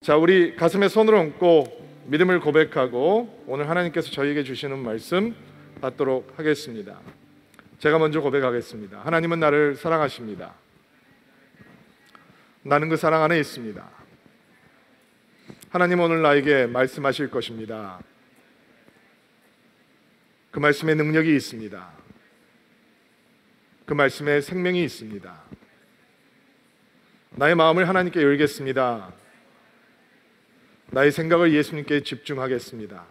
자, 우리 가슴에 손을 얹고 믿음을 고백하고 오늘 하나님께서 저희에게 주시는 말씀 받도록 하겠습니다. 제가 먼저 고백하겠습니다. 하나님은 나를 사랑하십니다. 나는 그 사랑 안에 있습니다. 하나님 오늘 나에게 말씀하실 것입니다. 그 말씀에 능력이 있습니다. 그 말씀에 생명이 있습니다. 나의 마음을 하나님께 열겠습니다. 나의 생각을 예수님께 집중하겠습니다.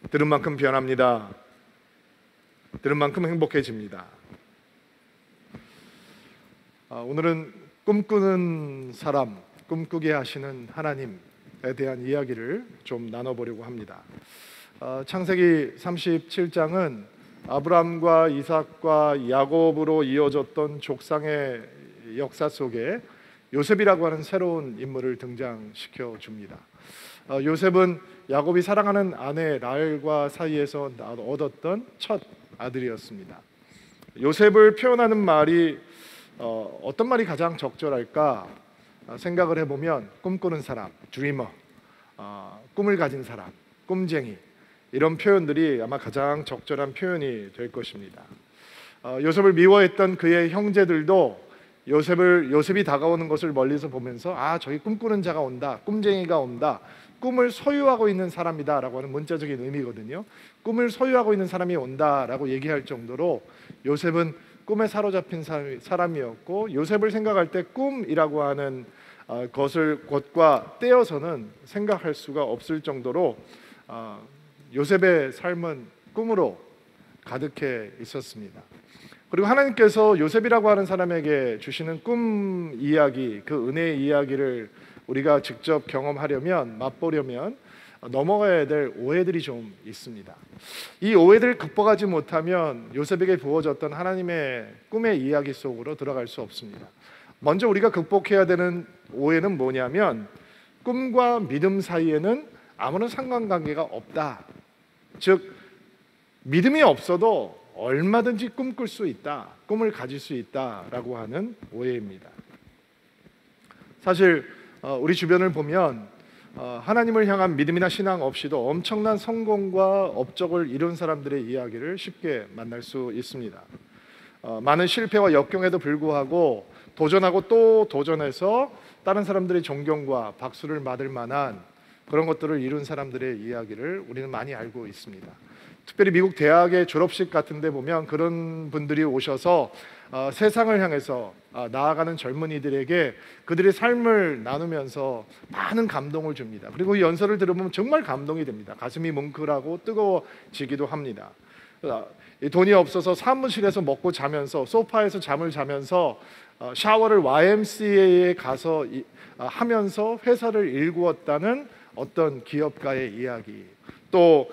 들은 만큼 변합니다. 들은 만큼 행복해집니다. 오늘은 꿈꾸는 사람, 꿈꾸게 하시는 하나님에 대한 이야기를 좀 나눠보려고 합니다. 창세기 37장은 아브라함과 이삭과 야곱으로 이어졌던 족상의 역사 속에 요셉이라고 하는 새로운 인물을 등장시켜 줍니다. 요셉은 야곱이 사랑하는 아내 라헬과 사이에서 얻었던 첫 아들이었습니다. 요셉을 표현하는 말이 어떤 말이 가장 적절할까 생각을 해보면 꿈꾸는 사람, 드리머, 꿈을 가진 사람, 꿈쟁이, 이런 표현들이 아마 가장 적절한 표현이 될 것입니다. 요셉을 미워했던 그의 형제들도 요셉이 다가오는 것을 멀리서 보면서 저기 꿈꾸는 자가 온다, 꿈쟁이가 온다, 꿈을 소유하고 있는 사람이다 라고 하는 문자적인 의미거든요. 꿈을 소유하고 있는 사람이 온다라고 얘기할 정도로 요셉은 꿈에 사로잡힌 사람이었고, 요셉을 생각할 때 꿈이라고 하는 것과 떼어서는 생각할 수가 없을 정도로 요셉의 삶은 꿈으로 가득해 있었습니다. 그리고 하나님께서 요셉이라고 하는 사람에게 주시는 꿈 이야기, 그 은혜의 이야기를 우리가 직접 경험하려면, 맛보려면 넘어가야 될 오해들이 좀 있습니다. 이 오해들을 극복하지 못하면 요셉에게 부어졌던 하나님의 꿈의 이야기 속으로 들어갈 수 없습니다. 먼저 우리가 극복해야 되는 오해는 뭐냐면, 꿈과 믿음 사이에는 아무런 상관관계가 없다. 즉, 믿음이 없어도 얼마든지 꿈꿀 수 있다, 꿈을 가질 수 있다라고 하는 오해입니다. 사실 우리 주변을 보면 하나님을 향한 믿음이나 신앙 없이도 엄청난 성공과 업적을 이룬 사람들의 이야기를 쉽게 만날 수 있습니다. 많은 실패와 역경에도 불구하고 도전하고 또 도전해서 다른 사람들의 존경과 박수를 받을 만한 그런 것들을 이룬 사람들의 이야기를 우리는 많이 알고 있습니다. 특별히 미국 대학의 졸업식 같은 데 보면 그런 분들이 오셔서 세상을 향해서 나아가는 젊은이들에게 그들의 삶을 나누면서 많은 감동을 줍니다. 그리고 이 연설을 들어보면 정말 감동이 됩니다. 가슴이 뭉클하고 뜨거워지기도 합니다. 돈이 없어서 사무실에서 먹고 자면서, 소파에서 잠을 자면서 샤워를 YMCA에 가서 하면서 회사를 일구었다는 어떤 기업가의 이야기, 또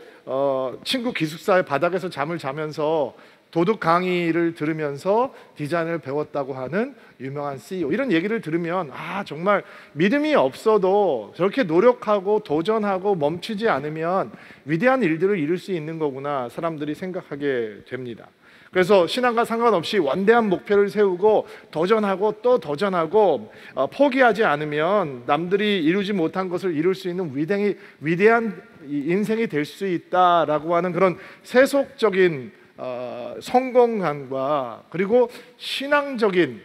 친구 기숙사의 바닥에서 잠을 자면서 도덕 강의를 들으면서 디자인을 배웠다고 하는 유명한 CEO, 이런 얘기를 들으면 정말 믿음이 없어도 저렇게 노력하고 도전하고 멈추지 않으면 위대한 일들을 이룰 수 있는 거구나 사람들이 생각하게 됩니다. 그래서 신앙과 상관없이 원대한 목표를 세우고 도전하고 또 도전하고 포기하지 않으면 남들이 이루지 못한 것을 이룰 수 있는 위대한 인생이 될 수 있다라고 하는 그런 세속적인 성공관과 그리고 신앙적인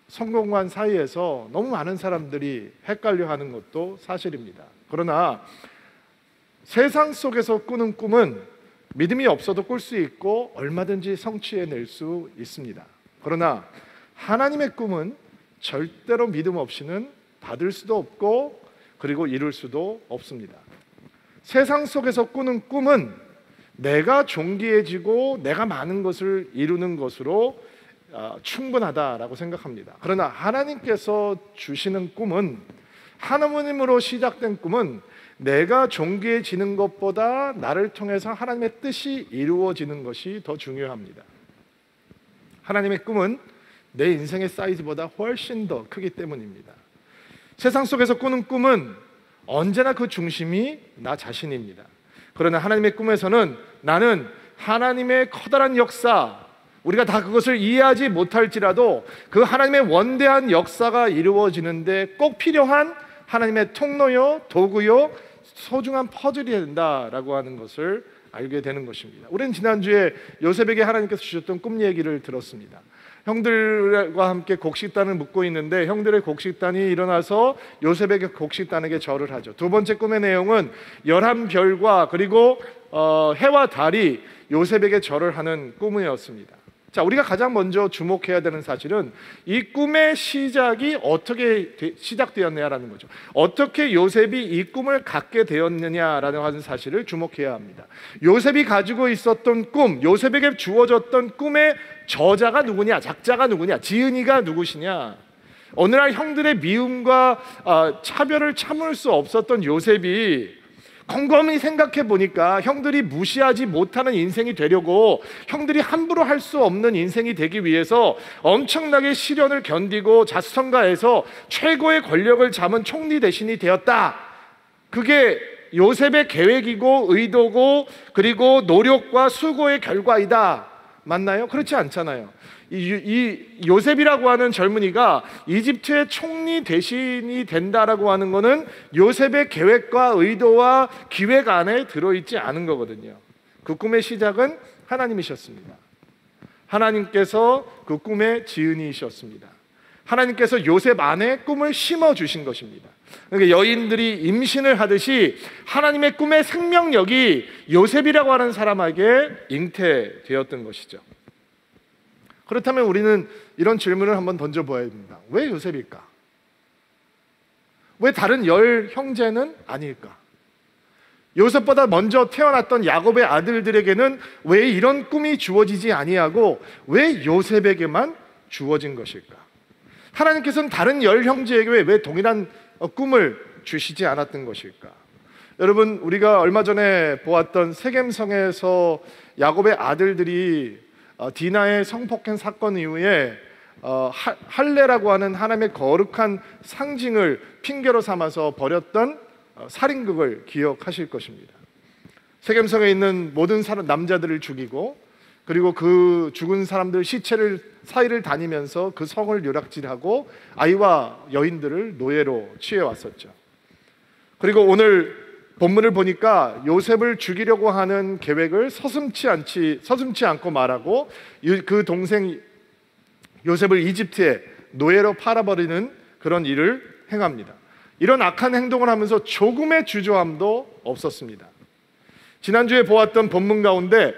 성공관 사이에서 너무 많은 사람들이 헷갈려하는 것도 사실입니다. 그러나 세상 속에서 꾸는 꿈은 믿음이 없어도 꿀 수 있고 얼마든지 성취해낼 수 있습니다. 그러나 하나님의 꿈은 절대로 믿음 없이는 받을 수도 없고 그리고 이룰 수도 없습니다. 세상 속에서 꾸는 꿈은 내가 존귀해지고 내가 많은 것을 이루는 것으로 충분하다라고 생각합니다. 그러나 하나님께서 주시는 꿈은, 하나님으로 시작된 꿈은 내가 존귀해지는 것보다 나를 통해서 하나님의 뜻이 이루어지는 것이 더 중요합니다. 하나님의 꿈은 내 인생의 사이즈보다 훨씬 더 크기 때문입니다. 세상 속에서 꾸는 꿈은 언제나 그 중심이 나 자신입니다. 그러나 하나님의 꿈에서는 나는 하나님의 커다란 역사, 우리가 다 그것을 이해하지 못할지라도 그 하나님의 원대한 역사가 이루어지는데 꼭 필요한 하나님의 통로요, 도구요, 소중한 퍼즐이 된다라고 하는 것을 알게 되는 것입니다. 우리는 지난주에 요셉에게 하나님께서 주셨던 꿈 얘기를 들었습니다. 형들과 함께 곡식단을 묶고 있는데 형들의 곡식단이 일어나서 요셉에게 곡식단에게 절을 하죠. 두 번째 꿈의 내용은 11별과 그리고 해와 달이 요셉에게 절을 하는 꿈이었습니다. 자, 우리가 가장 먼저 주목해야 되는 사실은 이 꿈의 시작이 어떻게 시작되었느냐라는 거죠. 어떻게 요셉이 이 꿈을 갖게 되었느냐라는 하는 사실을 주목해야 합니다. 요셉이 가지고 있었던 꿈, 요셉에게 주어졌던 꿈의 저자가 누구냐, 작자가 누구냐, 지은이가 누구시냐. 어느 날 형들의 미움과 차별을 참을 수 없었던 요셉이 곰곰이 생각해 보니까 형들이 무시하지 못하는 인생이 되려고, 형들이 함부로 할 수 없는 인생이 되기 위해서 엄청나게 시련을 견디고 자수성가해서 최고의 권력을 잡은 총리 대신이 되었다. 그게 요셉의 계획이고 의도고 그리고 노력과 수고의 결과이다. 맞나요? 그렇지 않잖아요. 이 요셉이라고 하는 젊은이가 이집트의 총리 대신이 된다라고 하는 것은 요셉의 계획과 의도와 기획 안에 들어있지 않은 거거든요. 그 꿈의 시작은 하나님이셨습니다. 하나님께서 그 꿈의 지은이셨습니다. 하나님께서 요셉 안에 꿈을 심어주신 것입니다. 그러니까 여인들이 임신을 하듯이 하나님의 꿈의 생명력이 요셉이라고 하는 사람에게 잉태되었던 것이죠. 그렇다면 우리는 이런 질문을 한번 던져보아야 됩니다. 왜 요셉일까? 왜 다른 10 형제는 아닐까? 요셉보다 먼저 태어났던 야곱의 아들들에게는 왜 이런 꿈이 주어지지 아니하고 왜 요셉에게만 주어진 것일까? 하나님께서는 다른 10 형제에게 왜 동일한 꿈을 주시지 않았던 것일까? 여러분, 우리가 얼마 전에 보았던 세겜성에서 야곱의 아들들이 디나의 성폭행 사건 이후에 할례라고 하는 하나님의 거룩한 상징을 핑계로 삼아서 벌였던 살인극을 기억하실 것입니다. 세겜성에 있는 모든 남자들을 죽이고 그리고 그 죽은 사람들 시체를 사이를 다니면서 그 성을 요락질하고 아이와 여인들을 노예로 취해왔었죠. 그리고 오늘 본문을 보니까 요셉을 죽이려고 하는 계획을 서슴지 않고 말하고 그 동생 요셉을 이집트에 노예로 팔아버리는 그런 일을 행합니다. 이런 악한 행동을 하면서 조금의 주저함도 없었습니다. 지난주에 보았던 본문 가운데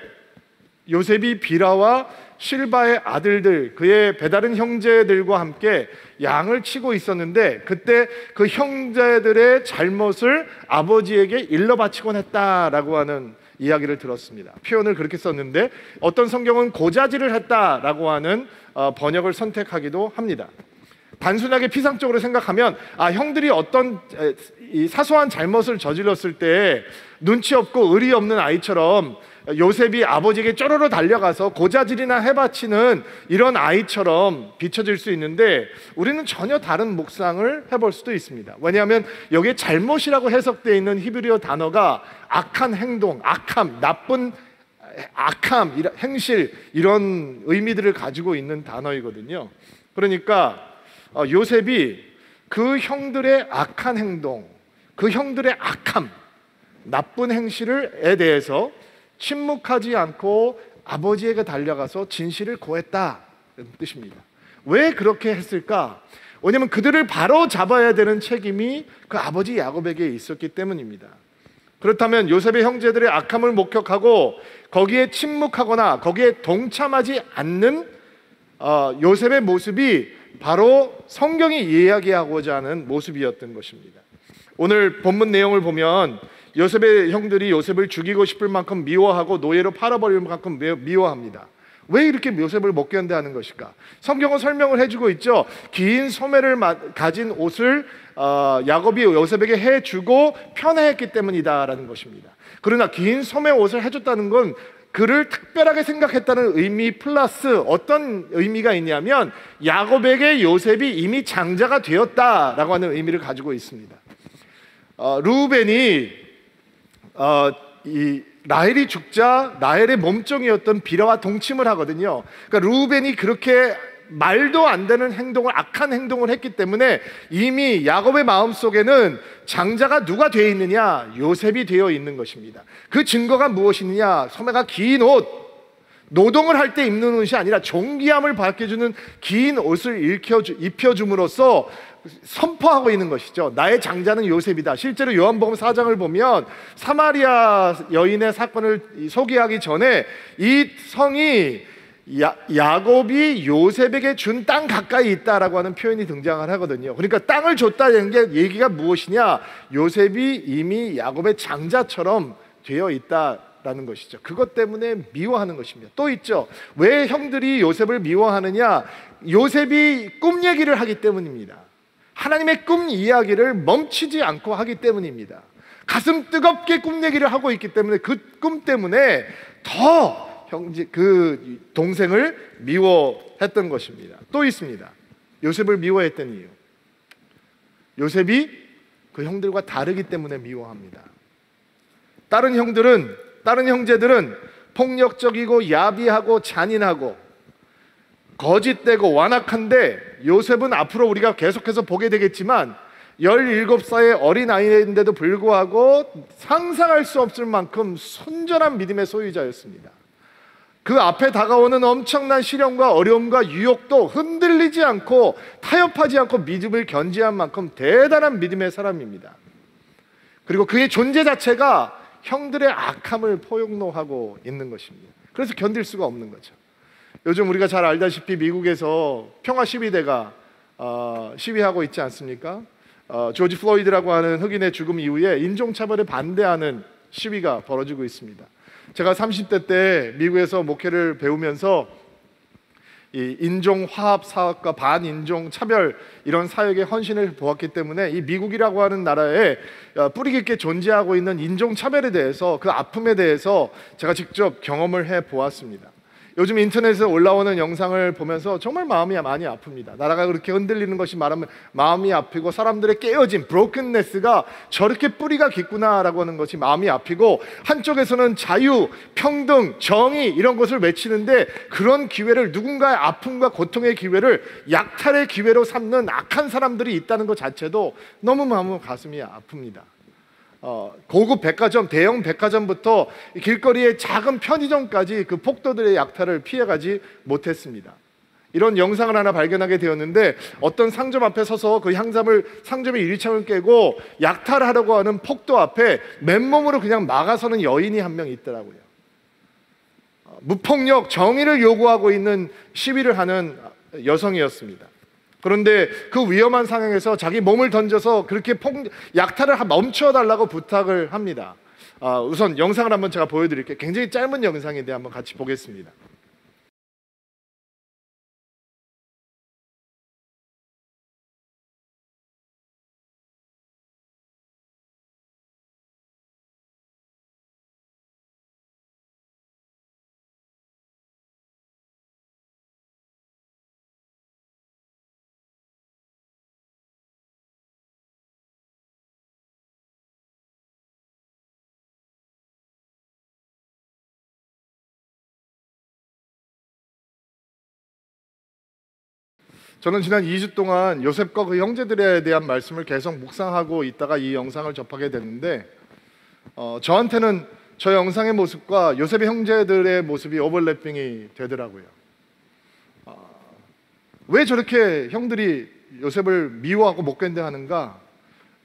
요셉이 비라와 실바의 아들들, 그의 배다른 형제들과 함께 양을 치고 있었는데 그때 그 형제들의 잘못을 아버지에게 일러 바치곤 했다라고 하는 이야기를 들었습니다. 표현을 그렇게 썼는데 어떤 성경은 고자질을 했다라고 하는 번역을 선택하기도 합니다. 단순하게 피상적으로 생각하면 형들이 어떤 사소한 잘못을 저질렀을 때 눈치 없고 의리 없는 아이처럼 요셉이 아버지에게 쪼로로 달려가서 고자질이나 해바치는 이런 아이처럼 비춰질 수 있는데 우리는 전혀 다른 묵상을 해볼 수도 있습니다. 왜냐하면 여기에 잘못이라고 해석되어 있는 히브리어 단어가 악한 행동, 악함, 나쁜 악함, 행실 이런 의미들을 가지고 있는 단어이거든요. 그러니까 요셉이 그 형들의 악한 행동, 그 형들의 악함, 나쁜 행실에 대해서 침묵하지 않고 아버지에게 달려가서 진실을 고했다는 뜻입니다. 왜 그렇게 했을까? 왜냐하면 그들을 바로 잡아야 되는 책임이 그 아버지 야곱에게 있었기 때문입니다. 그렇다면 요셉의 형제들의 악함을 목격하고 거기에 침묵하거나 거기에 동참하지 않는 요셉의 모습이 바로 성경이 이야기하고자 하는 모습이었던 것입니다. 오늘 본문 내용을 보면 요셉의 형들이 요셉을 죽이고 싶을 만큼 미워하고 노예로 팔아버릴 만큼 미워합니다. 왜 이렇게 요셉을 못 견뎌하는 것일까? 성경은 설명을 해주고 있죠. 긴 소매를 가진 옷을 야곱이 요셉에게 해주고 편애했기 때문이다라는 것입니다. 그러나 긴 소매 옷을 해줬다는 건 그를 특별하게 생각했다는 의미 플러스 어떤 의미가 있냐면 야곱에게 요셉이 이미 장자가 되었다라고 하는 의미를 가지고 있습니다. 르우벤이 이 라헬이 죽자 라헬의 몸종이었던 비라와 동침을 하거든요. 그러니까 르우벤이 그렇게 말도 안 되는 행동을, 악한 행동을 했기 때문에 이미 야곱의 마음속에는 장자가 누가 되어 있느냐? 요셉이 되어 있는 것입니다. 그 증거가 무엇이냐? 소매가 긴 옷, 노동을 할 때 입는 옷이 아니라 존귀함을 밝혀주는 긴 옷을 입혀줌으로써 선포하고 있는 것이죠. 나의 장자는 요셉이다. 실제로 요한복음 4장을 보면 사마리아 여인의 사건을 소개하기 전에 이 성이 야곱이 요셉에게 준 땅 가까이 있다라고 하는 표현이 등장을 하거든요. 그러니까 땅을 줬다는 게 얘기가 무엇이냐? 요셉이 이미 야곱의 장자처럼 되어 있다라는 것이죠. 그것 때문에 미워하는 것입니다. 또 있죠. 왜 형들이 요셉을 미워하느냐? 요셉이 꿈 얘기를 하기 때문입니다. 하나님의 꿈 이야기를 멈추지 않고 하기 때문입니다. 가슴 뜨겁게 꿈 얘기를 하고 있기 때문에 그 꿈 때문에 더 그 동생을 미워했던 것입니다. 또 있습니다. 요셉을 미워했던 이유, 요셉이 그 형들과 다르기 때문에 미워합니다. 다른 형제들은 폭력적이고 야비하고 잔인하고 거짓되고 완악한데, 요셉은 앞으로 우리가 계속해서 보게 되겠지만 17살의 어린아이인데도 불구하고 상상할 수 없을 만큼 순전한 믿음의 소유자였습니다. 그 앞에 다가오는 엄청난 시련과 어려움과 유혹도 흔들리지 않고 타협하지 않고 믿음을 견지한 만큼 대단한 믿음의 사람입니다. 그리고 그의 존재 자체가 형들의 악함을 포용하고 있는 것입니다. 그래서 견딜 수가 없는 거죠. 요즘 우리가 잘 알다시피 미국에서 평화 시위대가 시위하고 있지 않습니까? 조지 플로이드라고 하는 흑인의 죽음 이후에 인종차별에 반대하는 시위가 벌어지고 있습니다. 제가 30대 때 미국에서 목회를 배우면서 이 인종화합 사업과 반인종 차별 이런 사역에 헌신을 보았기 때문에 이 미국이라고 하는 나라에 뿌리 깊게 존재하고 있는 인종차별에 대해서, 그 아픔에 대해서 제가 직접 경험을 해 보았습니다. 요즘 인터넷에 올라오는 영상을 보면서 정말 마음이 많이 아픕니다. 나라가 그렇게 흔들리는 것이 말하면 마음이 아프고, 사람들의 깨어짐, 브로큰네스가 저렇게 뿌리가 깊구나라고 하는 것이 마음이 아프고, 한쪽에서는 자유, 평등, 정의 이런 것을 외치는데 그런 기회를, 누군가의 아픔과 고통의 기회를 약탈의 기회로 삼는 악한 사람들이 있다는 것 자체도 너무 마음 가슴이 아픕니다. 고급 백화점, 대형 백화점부터 길거리의 작은 편의점까지 그 폭도들의 약탈을 피해가지 못했습니다. 이런 영상을 하나 발견하게 되었는데, 어떤 상점 앞에 서서 그 상점의 유리창을 깨고 약탈하려고 하는 폭도 앞에 맨몸으로 그냥 막아서는 여인이 한 명 있더라고요. 무폭력 정의를 요구하고 있는 시위를 하는 여성이었습니다. 그런데 그 위험한 상황에서 자기 몸을 던져서 그렇게 약탈을 멈춰달라고 부탁을 합니다. 우선 영상을 한번 제가 보여드릴게요. 굉장히 짧은 영상인데 한번 같이 보겠습니다. 저는 지난 2주 동안 요셉과 그 형제들에 대한 말씀을 계속 묵상하고 있다가 이 영상을 접하게 됐는데, 저한테는 저 영상의 모습과 요셉의 형제들의 모습이 오버래핑이 되더라고요. 왜 저렇게 형들이 요셉을 미워하고 못 견뎌하는가?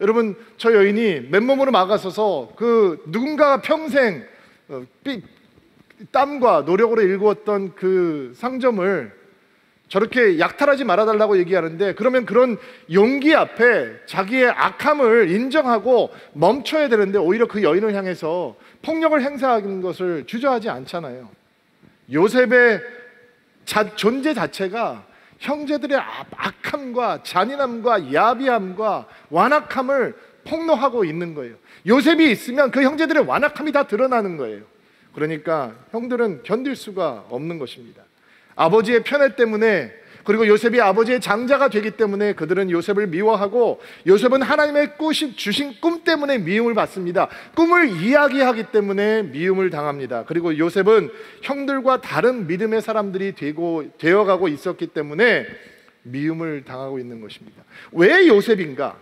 여러분, 저 여인이 맨몸으로 막아서서 그 누군가가 평생 땀과 노력으로 일구었던 그 상점을 저렇게 약탈하지 말아달라고 얘기하는데, 그러면 그런 용기 앞에 자기의 악함을 인정하고 멈춰야 되는데 오히려 그 여인을 향해서 폭력을 행사하는 것을 주저하지 않잖아요. 요셉의 존재 자체가 형제들의 악함과 잔인함과 야비함과 완악함을 폭로하고 있는 거예요. 요셉이 있으면 그 형제들의 완악함이 다 드러나는 거예요. 그러니까 형들은 견딜 수가 없는 것입니다. 아버지의 편애 때문에 그리고 요셉이 아버지의 장자가 되기 때문에 그들은 요셉을 미워하고, 요셉은 하나님의 주신 꿈 때문에 미움을 받습니다. 꿈을 이야기하기 때문에 미움을 당합니다. 그리고 요셉은 형들과 다른 믿음의 사람들이 되어가고 있었기 때문에 미움을 당하고 있는 것입니다. 왜 요셉인가?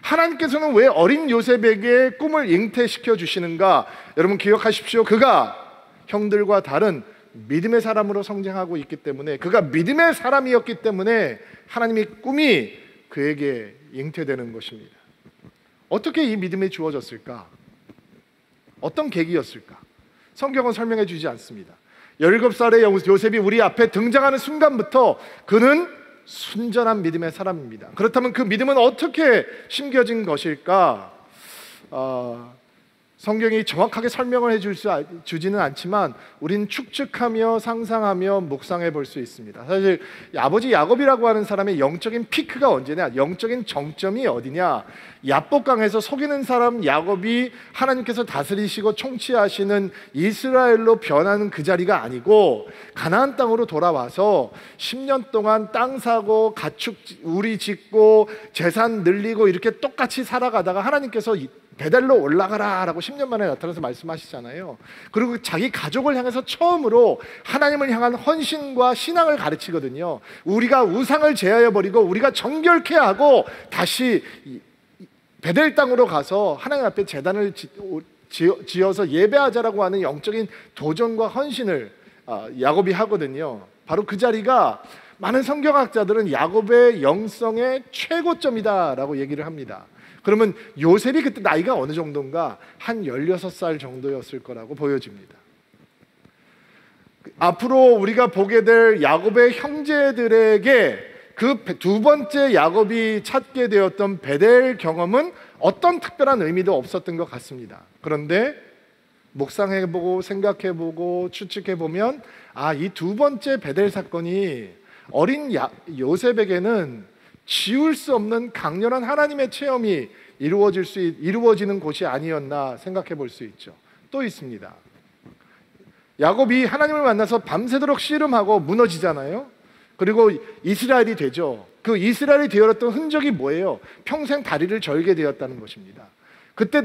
하나님께서는 왜 어린 요셉에게 꿈을 잉태시켜 주시는가? 여러분 기억하십시오. 그가 형들과 다른 믿음의 사람으로 성장하고 있기 때문에, 그가 믿음의 사람이었기 때문에 하나님의 꿈이 그에게 잉태되는 것입니다. 어떻게 이 믿음이 주어졌을까? 어떤 계기였을까? 성경은 설명해 주지 않습니다. 17살의 요셉이 우리 앞에 등장하는 순간부터 그는 순전한 믿음의 사람입니다. 그렇다면 그 믿음은 어떻게 심겨진 것일까? 성경이 정확하게 설명을 주지는 않지만 우린 추측하며 상상하며 묵상해 볼 수 있습니다. 사실 아버지 야곱이라고 하는 사람의 영적인 피크가 언제냐, 영적인 정점이 어디냐, 야복강에서 속이는 사람 야곱이 하나님께서 다스리시고 통치하시는 이스라엘로 변하는 그 자리가 아니고, 가나안 땅으로 돌아와서 10년 동안 땅 사고 가축 우리 짓고 재산 늘리고 이렇게 똑같이 살아가다가 하나님께서 베델로 올라가라 라고 10년 만에 나타나서 말씀하시잖아요. 그리고 자기 가족을 향해서 처음으로 하나님을 향한 헌신과 신앙을 가르치거든요. 우리가 우상을 제하여버리고 우리가 정결케 하고 다시 베델 땅으로 가서 하나님 앞에 제단을 지어서 예배하자라고 하는 영적인 도전과 헌신을 야곱이 하거든요. 바로 그 자리가 많은 성경학자들은 야곱의 영성의 최고점이다라고 얘기를 합니다. 그러면 요셉이 그때 나이가 어느 정도인가? 한 16살 정도였을 거라고 보여집니다. 앞으로 우리가 보게 될 야곱의 형제들에게 그 두 번째 야곱이 찾게 되었던 베델 경험은 어떤 특별한 의미도 없었던 것 같습니다. 그런데 묵상해보고 생각해보고 추측해보면 이 두 번째 베델 사건이 어린 요셉에게는 지울 수 없는 강렬한 하나님의 체험이 이루어지는 곳이 아니었나 생각해 볼 수 있죠. 또 있습니다. 야곱이 하나님을 만나서 밤새도록 씨름하고 무너지잖아요. 그리고 이스라엘이 되죠. 그 이스라엘이 되었던 흔적이 뭐예요? 평생 다리를 절게 되었다는 것입니다. 그때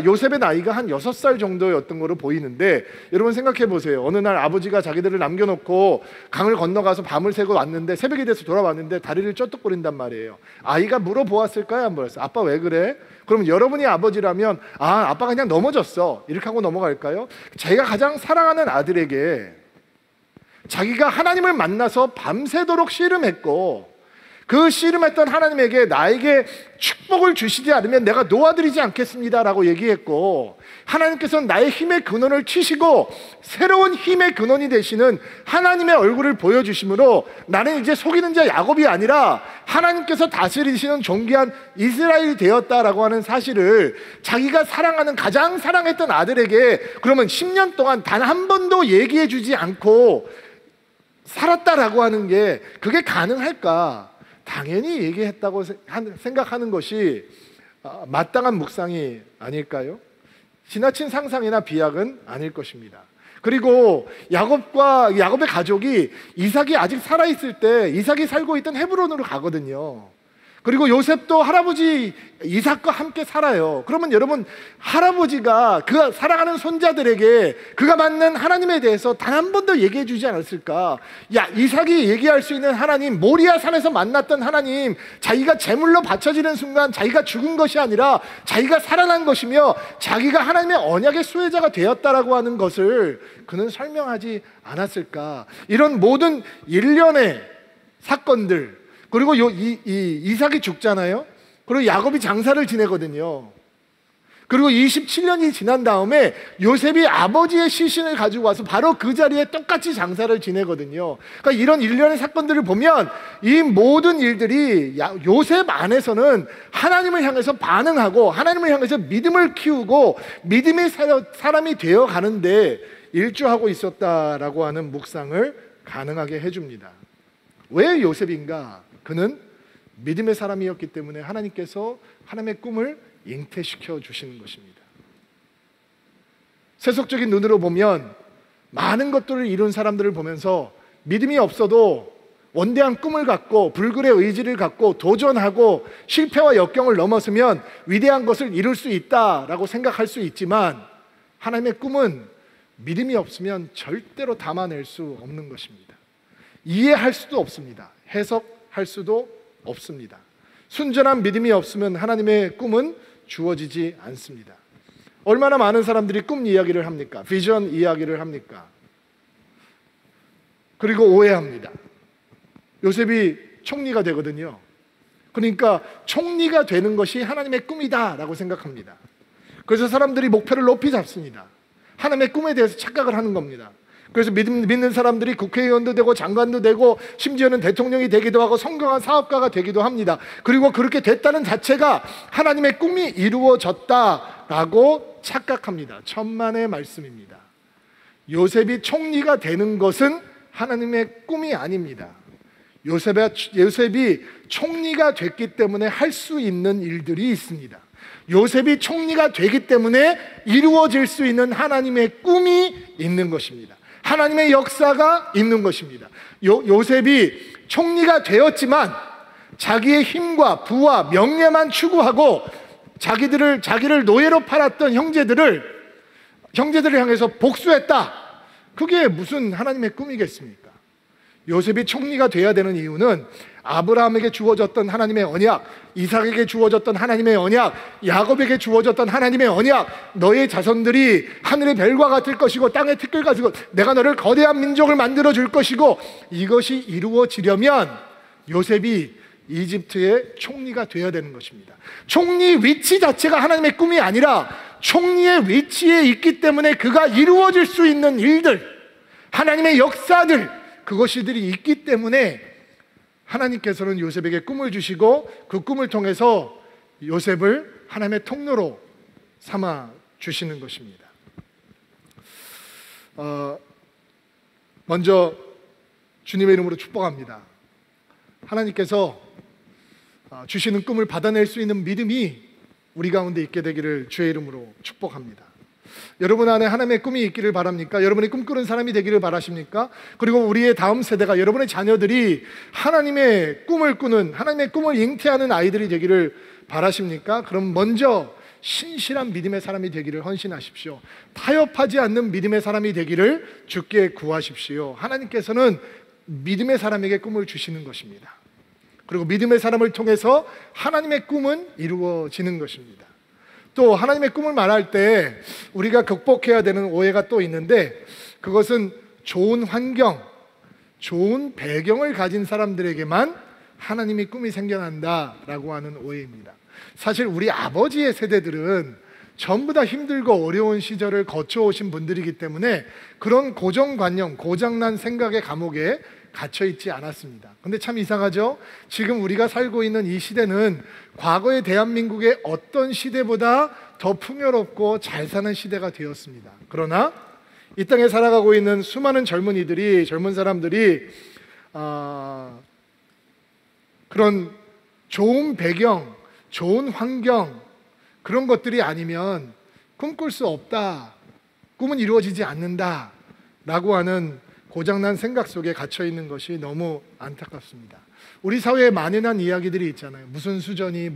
요셉의 나이가 한 6살 정도였던 거로 보이는데, 여러분 생각해 보세요. 어느 날 아버지가 자기들을 남겨놓고 강을 건너가서 밤을 새고 왔는데, 새벽이 돼서 돌아왔는데 다리를 쩌뚝거린단 말이에요. 아이가 물어보았을까요? 안 물었어요? 아빠 왜 그래? 그럼 여러분이 아버지라면 아빠가 그냥 넘어졌어 이렇게 하고 넘어갈까요? 자기가 가장 사랑하는 아들에게 자기가 하나님을 만나서 밤새도록 씨름했고, 그 씨름했던 하나님에게 나에게 축복을 주시지 않으면 내가 놓아드리지 않겠습니다라고 얘기했고, 하나님께서는 나의 힘의 근원을 치시고 새로운 힘의 근원이 되시는 하나님의 얼굴을 보여주심으로 나는 이제 속이는 자 야곱이 아니라 하나님께서 다스리시는 존귀한 이스라엘이 되었다라고 하는 사실을 자기가 사랑하는, 가장 사랑했던 아들에게 그러면 10년 동안 단 한 번도 얘기해 주지 않고 살았다라고 하는 게 그게 가능할까? 당연히 얘기했다고 생각하는 것이 마땅한 묵상이 아닐까요? 지나친 상상이나 비약은 아닐 것입니다. 그리고 야곱의 가족이 이삭이 아직 살아있을 때 이삭이 살고 있던 헤브론으로 가거든요. 그리고 요셉도 할아버지 이삭과 함께 살아요. 그러면 여러분, 할아버지가 그 사랑하는 손자들에게 그가 만난 하나님에 대해서 단 한 번도 얘기해 주지 않았을까? 이삭이 얘기할 수 있는 하나님, 모리아 산에서 만났던 하나님, 자기가 제물로 바쳐지는 순간 자기가 죽은 것이 아니라 자기가 살아난 것이며 자기가 하나님의 언약의 수혜자가 되었다라고 하는 것을 그는 설명하지 않았을까? 이런 모든 일련의 사건들, 그리고 이삭이 죽잖아요. 그리고 야곱이 장사를 지내거든요. 그리고 27년이 지난 다음에 요셉이 아버지의 시신을 가지고 와서 바로 그 자리에 똑같이 장사를 지내거든요. 그러니까 이런 일련의 사건들을 보면 이 모든 일들이 요셉 안에서는 하나님을 향해서 반응하고 하나님을 향해서 믿음을 키우고 믿음의 사람이 되어가는데 일조하고 있었다라고 하는 묵상을 가능하게 해줍니다. 왜 요셉인가? 그는 믿음의 사람이었기 때문에 하나님께서 하나님의 꿈을 잉태시켜 주시는 것입니다. 세속적인 눈으로 보면 많은 것들을 이룬 사람들을 보면서 믿음이 없어도 원대한 꿈을 갖고 불굴의 의지를 갖고 도전하고 실패와 역경을 넘어서면 위대한 것을 이룰 수 있다라고 생각할 수 있지만, 하나님의 꿈은 믿음이 없으면 절대로 담아낼 수 없는 것입니다. 이해할 수도 없습니다. 해석할 수도 없습니다. 순전한 믿음이 없으면 하나님의 꿈은 주어지지 않습니다. 얼마나 많은 사람들이 꿈 이야기를 합니까? 비전 이야기를 합니까? 그리고 오해합니다. 요셉이 총리가 되거든요. 그러니까 총리가 되는 것이 하나님의 꿈이다라고 생각합니다. 그래서 사람들이 목표를 높이 잡습니다. 하나님의 꿈에 대해서 착각을 하는 겁니다. 그래서 믿는 사람들이 국회의원도 되고 장관도 되고 심지어는 대통령이 되기도 하고 성공한 사업가가 되기도 합니다. 그리고 그렇게 됐다는 자체가 하나님의 꿈이 이루어졌다라고 착각합니다. 천만의 말씀입니다. 요셉이 총리가 되는 것은 하나님의 꿈이 아닙니다. 요셉이 총리가 됐기 때문에 할 수 있는 일들이 있습니다. 요셉이 총리가 되기 때문에 이루어질 수 있는 하나님의 꿈이 있는 것입니다. 하나님의 역사가 있는 것입니다. 요셉이 총리가 되었지만 자기의 힘과 부와 명예만 추구하고 자기를 노예로 팔았던 형제들을 향해서 복수했다. 그게 무슨 하나님의 꿈이겠습니까? 요셉이 총리가 돼야 되는 이유는 아브라함에게 주어졌던 하나님의 언약, 이삭에게 주어졌던 하나님의 언약, 야곱에게 주어졌던 하나님의 언약, 너의 자손들이 하늘의 별과 같을 것이고 땅의 티끌 같을 것, 내가 너를 거대한 민족을 만들어 줄 것이고, 이것이 이루어지려면 요셉이 이집트의 총리가 되어야 되는 것입니다. 총리 위치 자체가 하나님의 꿈이 아니라 총리의 위치에 있기 때문에 그가 이루어질 수 있는 일들, 하나님의 역사들, 그것이들이 있기 때문에 하나님께서는 요셉에게 꿈을 주시고 그 꿈을 통해서 요셉을 하나님의 통로로 삼아 주시는 것입니다. 먼저 주님의 이름으로 축복합니다. 하나님께서 주시는 꿈을 받아낼 수 있는 믿음이 우리 가운데 있게 되기를 주의 이름으로 축복합니다. 여러분 안에 하나님의 꿈이 있기를 바랍니까? 여러분이 꿈꾸는 사람이 되기를 바라십니까? 그리고 우리의 다음 세대가, 여러분의 자녀들이 하나님의 꿈을 꾸는, 하나님의 꿈을 잉태하는 아이들이 되기를 바라십니까? 그럼 먼저 신실한 믿음의 사람이 되기를 헌신하십시오. 타협하지 않는 믿음의 사람이 되기를 주께 구하십시오. 하나님께서는 믿음의 사람에게 꿈을 주시는 것입니다. 그리고 믿음의 사람을 통해서 하나님의 꿈은 이루어지는 것입니다. 또 하나님의 꿈을 말할 때 우리가 극복해야 되는 오해가 또 있는데, 그것은 좋은 환경, 좋은 배경을 가진 사람들에게만 하나님의 꿈이 생겨난다라고 하는 오해입니다. 사실 우리 아버지의 세대들은 전부 다 힘들고 어려운 시절을 거쳐오신 분들이기 때문에 그런 고정관념, 고장난 생각의 감옥에 갇혀있지 않았습니다. 근데 참 이상하죠? 지금 우리가 살고 있는 이 시대는 과거의 대한민국의 어떤 시대보다 더 풍요롭고 잘 사는 시대가 되었습니다. 그러나 이 땅에 살아가고 있는 수많은 젊은 사람들이 그런 좋은 배경, 좋은 환경, 그런 것들이 아니면 꿈꿀 수 없다, 꿈은 이루어지지 않는다 라고 하는 고장난 생각 속에 갇혀 있는 것이 너무 안타깝습니다. 우리 사회에 만연한 이야기들이 있잖아요. 무슨 수전이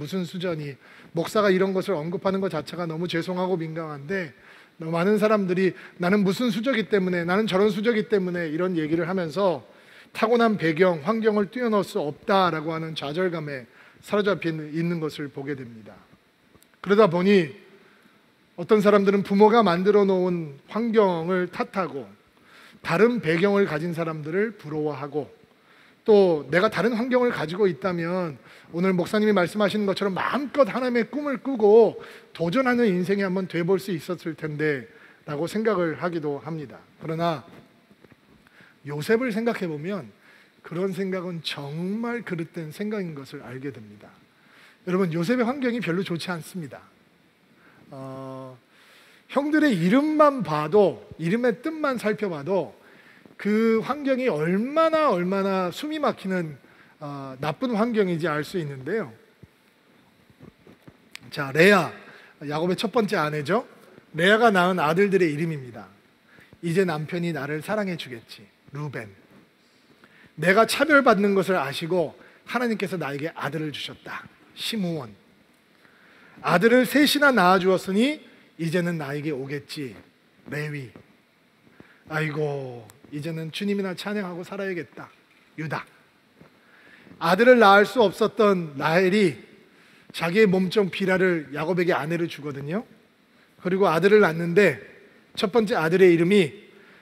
목사가 이런 것을 언급하는 것 자체가 너무 죄송하고 민감한데, 너무 많은 사람들이 나는 무슨 수저기 때문에, 나는 저런 수저기 때문에 이런 얘기를 하면서 타고난 배경, 환경을 뛰어넘을 수 없다라고 하는 좌절감에 사로잡혀 있는 것을 보게 됩니다. 그러다 보니 어떤 사람들은 부모가 만들어 놓은 환경을 탓하고 다른 배경을 가진 사람들을 부러워하고, 또 내가 다른 환경을 가지고 있다면 오늘 목사님이 말씀하시는 것처럼 마음껏 하나님의 꿈을 꾸고 도전하는 인생이 한번 돼볼 수 있었을 텐데 라고 생각을 하기도 합니다. 그러나 요셉을 생각해 보면 그런 생각은 정말 그릇된 생각인 것을 알게 됩니다. 여러분, 요셉의 환경이 별로 좋지 않습니다. 형들의 이름만 봐도, 이름의 뜻만 살펴봐도 그 환경이 얼마나 숨이 막히는 나쁜 환경인지 알 수 있는데요. 자, 레아, 야곱의 첫 번째 아내죠. 레아가 낳은 아들들의 이름입니다. 이제 남편이 나를 사랑해 주겠지. 루벤. 내가 차별받는 것을 아시고 하나님께서 나에게 아들을 주셨다. 시므온, 아들을 셋이나 낳아주었으니 이제는 나에게 오겠지. 레위, 아이고 이제는 주님이나 찬양하고 살아야겠다. 유다, 아들을 낳을 수 없었던 라헬이 자기의 몸종 비라를 야곱에게 아내를 주거든요. 그리고 아들을 낳는데 첫 번째 아들의 이름이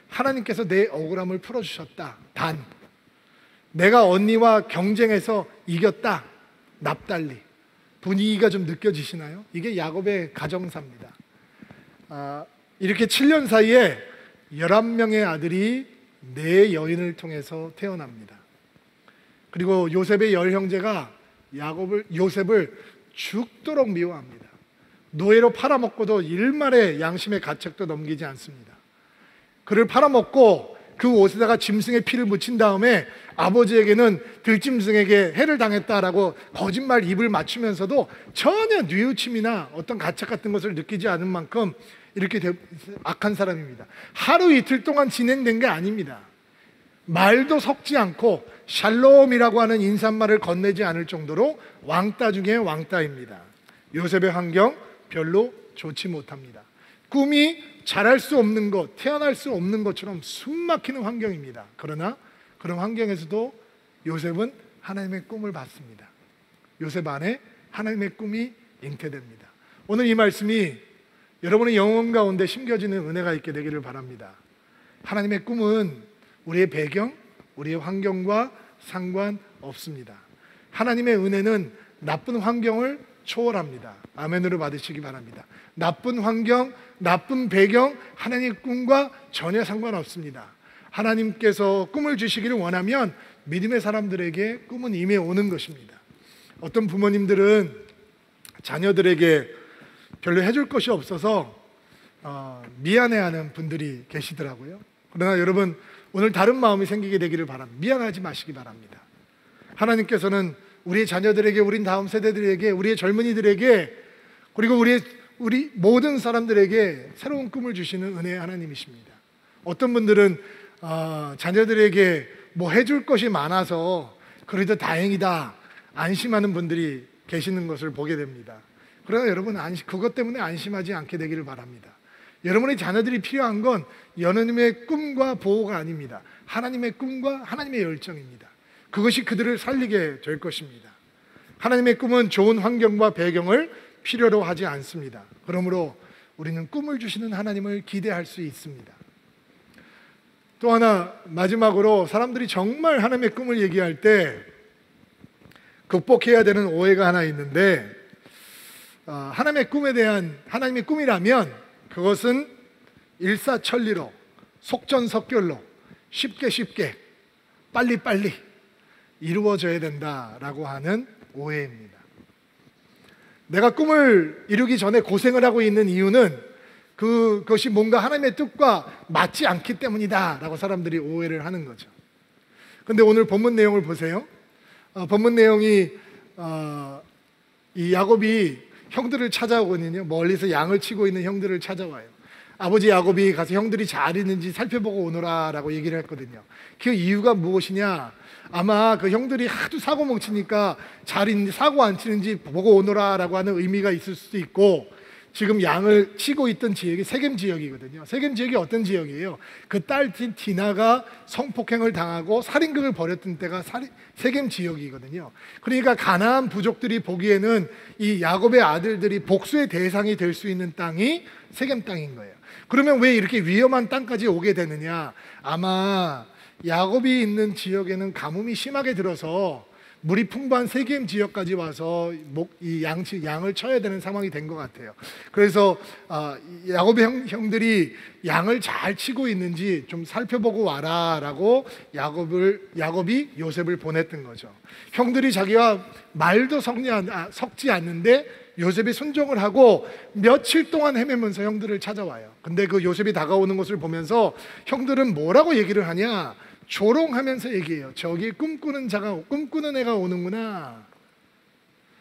하나님께서 내 억울함을 풀어주셨다. 단, 내가 언니와 경쟁해서 이겼다. 납달리. 분위기가 좀 느껴지시나요? 이게 야곱의 가정사입니다. 이렇게 7년 사이에 11명의 아들이 4여인을 통해서 태어납니다. 그리고 요셉의 10형제가 요셉을 죽도록 미워합니다. 노예로 팔아먹고도 일말의 양심의 가책도 넘기지 않습니다. 그를 팔아먹고 그 옷에다가 짐승의 피를 묻힌 다음에 아버지에게는 들짐승에게 해를 당했다라고 거짓말 입을 맞추면서도 전혀 뉘우침이나 어떤 가책 같은 것을 느끼지 않은 만큼 이렇게 악한 사람입니다. 하루 이틀 동안 진행된 게 아닙니다. 말도 섞지 않고 샬롬이라고 하는 인사말을 건네지 않을 정도로 왕따 중에 왕따입니다. 요셉의 환경 별로 좋지 못합니다. 꿈이 자랄 수 없는 것, 태어날 수 없는 것처럼 숨막히는 환경입니다. 그러나 그런 환경에서도 요셉은 하나님의 꿈을 받습니다. 요셉 안에 하나님의 꿈이 잉태됩니다. 오늘 이 말씀이 여러분의 영혼 가운데 심겨지는 은혜가 있게 되기를 바랍니다. 하나님의 꿈은 우리의 배경, 우리의 환경과 상관없습니다. 하나님의 은혜는 나쁜 환경을 초월합니다. 아멘으로 받으시기 바랍니다. 나쁜 환경, 나쁜 배경, 하나님의 꿈과 전혀 상관없습니다. 하나님께서 꿈을 주시기를 원하면 믿음의 사람들에게 꿈은 임해 오는 것입니다. 어떤 부모님들은 자녀들에게 별로 해줄 것이 없어서 미안해하는 분들이 계시더라고요. 그러나 여러분, 오늘 다른 마음이 생기게 되기를 바랍니다. 미안하지 마시기 바랍니다. 하나님께서는 우리의 자녀들에게, 우리 다음 세대들에게, 우리의 젊은이들에게, 그리고 우리 모든 사람들에게 새로운 꿈을 주시는 은혜의 하나님이십니다. 어떤 분들은 자녀들에게 뭐 해줄 것이 많아서 그래도 다행이다 안심하는 분들이 계시는 것을 보게 됩니다. 그러나 여러분, 그것 때문에 안심하지 않게 되기를 바랍니다. 여러분의 자녀들이 필요한 건 하나님의 꿈과 보호가 아닙니다. 하나님의 꿈과 하나님의 열정입니다. 그것이 그들을 살리게 될 것입니다. 하나님의 꿈은 좋은 환경과 배경을 필요로 하지 않습니다. 그러므로 우리는 꿈을 주시는 하나님을 기대할 수 있습니다. 또 하나, 마지막으로 사람들이 정말 하나님의 꿈을 얘기할 때 극복해야 되는 오해가 하나 있는데, 하나님의 꿈에 대한, 하나님의 꿈이라면 그것은 일사천리로, 속전속결로, 쉽게 빨리빨리 이루어져야 된다라고 하는 오해입니다. 내가 꿈을 이루기 전에 고생을 하고 있는 이유는 그것이 뭔가 하나님의 뜻과 맞지 않기 때문이다 라고 사람들이 오해를 하는 거죠. 그런데 오늘 본문 내용을 보세요. 본문 내용이 이 야곱이 형들을 찾아오거든요. 멀리서 양을 치고 있는 형들을 찾아와요. 아버지 야곱이 가서 형들이 잘 있는지 살펴보고 오너라 라고 얘기를 했거든요. 그 이유가 무엇이냐, 아마 그 형들이 하도 사고 뭉치니까 잘 있는지 사고 안 치는지 보고 오너라 라고 하는 의미가 있을 수도 있고, 지금 양을 치고 있던 지역이 세겜 지역이거든요. 세겜 지역이 어떤 지역이에요? 그 딸 디나가 성폭행을 당하고 살인극을 벌였던 때가 세겜 지역이거든요. 그러니까 가나안 부족들이 보기에는 이 야곱의 아들들이 복수의 대상이 될 수 있는 땅이 세겜 땅인 거예요. 그러면 왜 이렇게 위험한 땅까지 오게 되느냐? 아마 야곱이 있는 지역에는 가뭄이 심하게 들어서 물이 풍부한 세겜 지역까지 와서 이 양을 쳐야 되는 상황이 된 것 같아요. 그래서 야곱의 형들이 양을 잘 치고 있는지 좀 살펴보고 와라라고 야곱이 요셉을 보냈던 거죠. 형들이 자기가 말도 섞지 않는데 요셉이 순종을 하고 며칠 동안 헤매면서 형들을 찾아와요. 근데 그 요셉이 다가오는 것을 보면서 형들은 뭐라고 얘기를 하냐? 조롱하면서 얘기해요. 저기 꿈꾸는 애가 오는구나.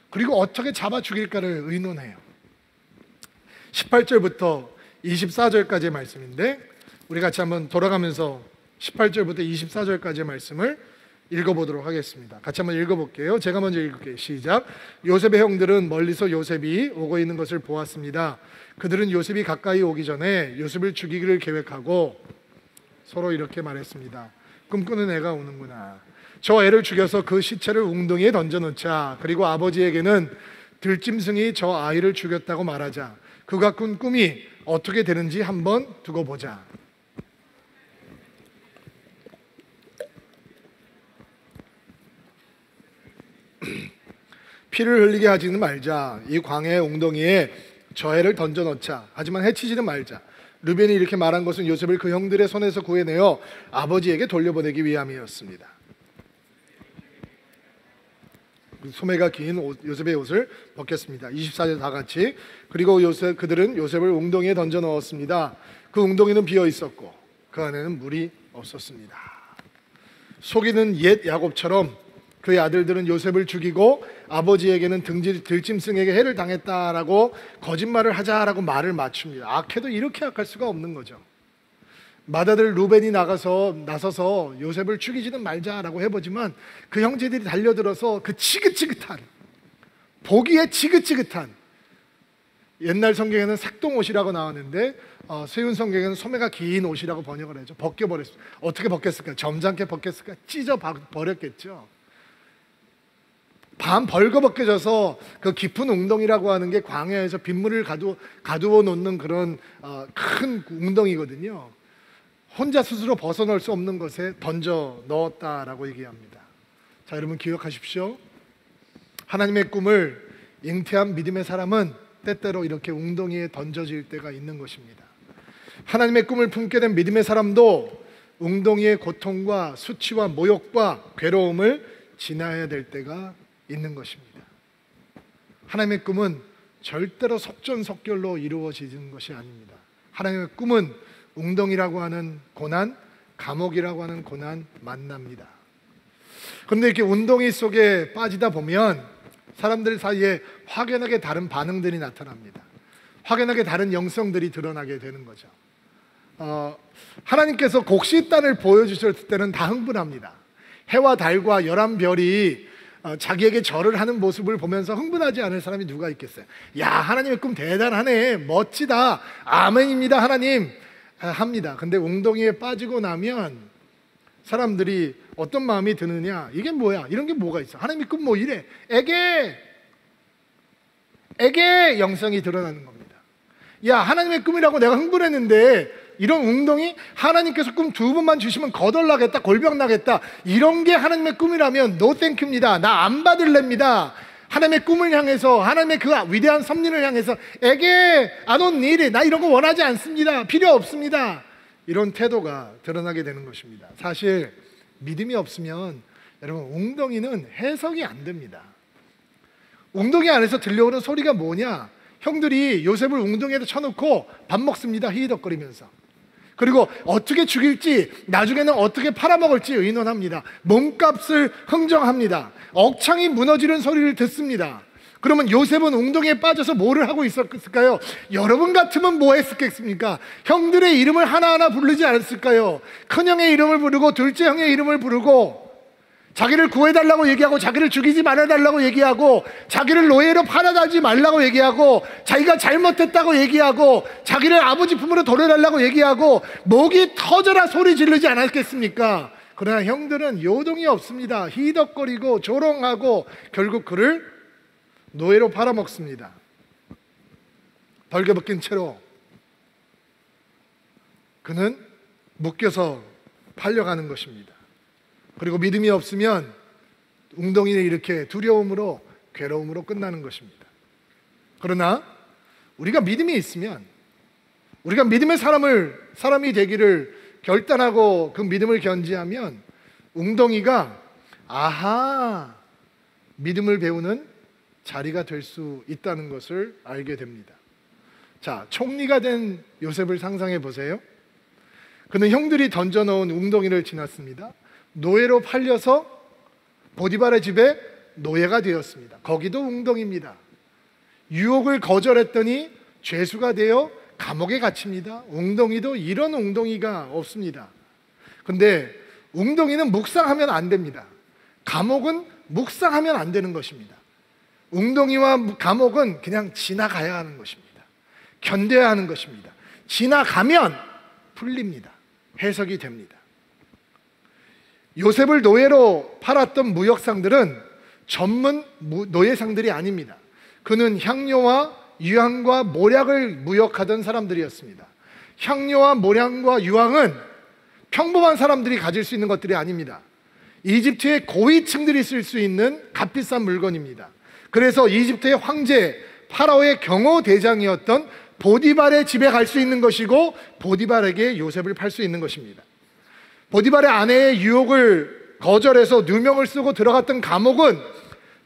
그리고 어떻게 잡아 죽일까를 의논해요. 18절부터 24절까지의 말씀인데, 우리 같이 한번 돌아가면서 18절부터 24절까지의 말씀을 읽어보도록 하겠습니다. 같이 한번 읽어볼게요. 제가 먼저 읽을게요. 시작. 요셉의 형들은 멀리서 요셉이 오고 있는 것을 보았습니다. 그들은 요셉이 가까이 오기 전에 요셉을 죽이기를 계획하고 서로 이렇게 말했습니다. 꿈꾸는 애가 오는구나. 저 애를 죽여서 그 시체를 웅덩이에 던져놓자. 그리고 아버지에게는 들짐승이 저 아이를 죽였다고 말하자. 그가 꾼 꿈이 어떻게 되는지 한번 두고 보자. 피를 흘리게 하지는 말자. 이 광야의 웅덩이에 저 애를 던져넣자. 하지만 해치지는 말자. 르벤이 이렇게 말한 것은 요셉을 그 형들의 손에서 구해내어 아버지에게 돌려보내기 위함이었습니다. 소매가 긴 요셉의 옷을 벗겼습니다. 24절 다 같이. 그리고 그들은 요셉을 웅덩이에 던져 넣었습니다. 그 웅덩이는 비어 있었고 그 안에는 물이 없었습니다. 속이는 옛 야곱처럼 그의 아들들은 요셉을 죽이고 아버지에게는 들짐승에게 해를 당했다라고 거짓말을 하자라고 말을 맞춥니다. 악해도 이렇게 악할 수가 없는 거죠. 맏아들 루벤이 나서서 요셉을 죽이지는 말자라고 해보지만 그 형제들이 달려들어서 그 지긋지긋한, 보기에 지긋지긋한, 옛날 성경에는 색동옷이라고 나왔는데 세운 성경에는 소매가 긴 옷이라고 번역을 해죠. 벗겨버렸어요. 어떻게 벗겼을까? 점잖게 벗겼을까? 찢어 버렸겠죠. 반 벌거벗겨져서 그 깊은 웅덩이라고 하는 게 광야에서 빗물을 가두어 놓는 그런 큰 웅덩이거든요. 혼자 스스로 벗어날 수 없는 것에 던져 넣었다라고 얘기합니다. 자, 여러분 기억하십시오. 하나님의 꿈을 잉태한 믿음의 사람은 때때로 이렇게 웅덩이에 던져질 때가 있는 것입니다. 하나님의 꿈을 품게 된 믿음의 사람도 웅덩이의 고통과 수치와 모욕과 괴로움을 지나야 될 때가 있는 것입니다. 하나님의 꿈은 절대로 속전속결로 이루어지는 것이 아닙니다. 하나님의 꿈은 웅덩이라고 하는 고난, 감옥이라고 하는 고난 만납니다. 그런데 이렇게 웅덩이 속에 빠지다 보면 사람들 사이에 확연하게 다른 반응들이 나타납니다. 확연하게 다른 영성들이 드러나게 되는 거죠. 하나님께서 곡식단을 보여주셨을 때는 다 흥분합니다. 해와 달과 11별이 자기에게 절을 하는 모습을 보면서 흥분하지 않을 사람이 누가 있겠어요? 야, 하나님의 꿈 대단하네, 멋지다, 아멘입니다 하나님 합니다. 근데 웅덩이에 빠지고 나면 사람들이 어떤 마음이 드느냐, 이게 뭐야, 이런 게 뭐가 있어, 하나님의 꿈 뭐 이래, 에게 영성이 드러나는 겁니다. 야, 하나님의 꿈이라고 내가 흥분했는데 이런 웅덩이, 하나님께서 꿈 2번만 주시면 거덜나겠다, 골병 나겠다, 이런 게 하나님의 꿈이라면 노 땡큐입니다. 나 안 받을랍니다. 하나님의 꿈을 향해서, 하나님의 그 위대한 섭리를 향해서 에게 I don't need it, 나 이런 거 원하지 않습니다, 필요 없습니다, 이런 태도가 드러나게 되는 것입니다. 사실 믿음이 없으면 여러분 웅덩이는 해석이 안 됩니다. 웅덩이 안에서 들려오는 소리가 뭐냐, 형들이 요셉을 웅덩이에다 쳐놓고 밥 먹습니다, 히히덕거리면서. 그리고 어떻게 죽일지, 나중에는 어떻게 팔아먹을지 의논합니다. 몸값을 흥정합니다. 억창이 무너지는 소리를 듣습니다. 그러면 요셉은 웅덩이에 빠져서 뭐를 하고 있었을까요? 여러분 같으면 뭐 했겠습니까? 형들의 이름을 하나하나 부르지 않았을까요? 큰형의 이름을 부르고 둘째 형의 이름을 부르고 자기를 구해달라고 얘기하고 자기를 죽이지 말아달라고 얘기하고 자기를 노예로 팔아달지 말라고 얘기하고 자기가 잘못했다고 얘기하고 자기를 아버지 품으로 돌려달라고 얘기하고 목이 터져라 소리 지르지 않았겠습니까? 그러나 형들은 요동이 없습니다. 히덕거리고 조롱하고 결국 그를 노예로 팔아먹습니다. 벌거벗긴 채로 그는 묶여서 팔려가는 것입니다. 그리고 믿음이 없으면 웅덩이는 이렇게 두려움으로, 괴로움으로 끝나는 것입니다. 그러나 우리가 믿음이 있으면, 우리가 믿음의 사람이 되기를 결단하고 그 믿음을 견지하면 웅덩이가 아하, 믿음을 배우는 자리가 될 수 있다는 것을 알게 됩니다. 자, 총리가 된 요셉을 상상해 보세요. 그는 형들이 던져놓은 웅덩이를 지났습니다. 노예로 팔려서 보디발의 집에 노예가 되었습니다. 거기도 웅덩이입니다. 유혹을 거절했더니 죄수가 되어 감옥에 갇힙니다. 웅덩이도 이런 웅덩이가 없습니다. 근데 웅덩이는 묵상하면 안 됩니다. 감옥은 묵상하면 안 되는 것입니다. 웅덩이와 감옥은 그냥 지나가야 하는 것입니다. 견뎌야 하는 것입니다. 지나가면 풀립니다. 해석이 됩니다. 요셉을 노예로 팔았던 무역상들은 전문 노예상들이 아닙니다. 그는 향료와 유황과 모략을 무역하던 사람들이었습니다. 향료와 모략과 유황은 평범한 사람들이 가질 수 있는 것들이 아닙니다. 이집트의 고위층들이 쓸 수 있는 값비싼 물건입니다. 그래서 이집트의 황제 파라오의 경호대장이었던 보디발의 집에 갈 수 있는 것이고, 보디발에게 요셉을 팔 수 있는 것입니다. 보디발의 아내의 유혹을 거절해서 누명을 쓰고 들어갔던 감옥은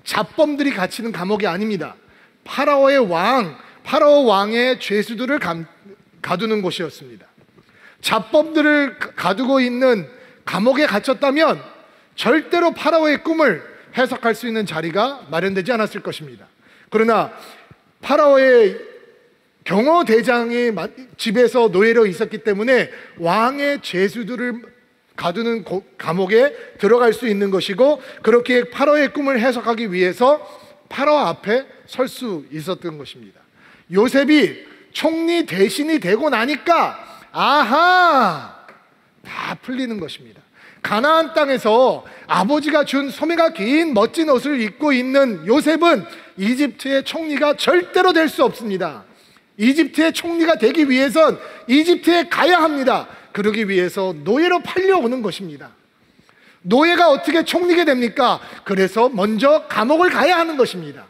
잡범들이 갇히는 감옥이 아닙니다. 파라오 왕의 죄수들을 가두는 곳이었습니다. 잡범들을 가두고 있는 감옥에 gat혔다면 절대로 파라오의 꿈을 해석할 수 있는 자리가 마련되지 않았을 것입니다. 그러나 파라오의 경호대장의 집에서 노예로 있었기 때문에 왕의 죄수들을 가두는 감옥에 들어갈 수 있는 것이고, 그렇게 파라오의 꿈을 해석하기 위해서 파라오 앞에 설 수 있었던 것입니다. 요셉이 총리 대신이 되고 나니까 아하! 다 풀리는 것입니다. 가나안 땅에서 아버지가 준 소매가 긴 멋진 옷을 입고 있는 요셉은 이집트의 총리가 절대로 될 수 없습니다. 이집트의 총리가 되기 위해선 이집트에 가야 합니다. 그러기 위해서 노예로 팔려오는 것입니다. 노예가 어떻게 총리가 됩니까? 그래서 먼저 감옥을 가야 하는 것입니다.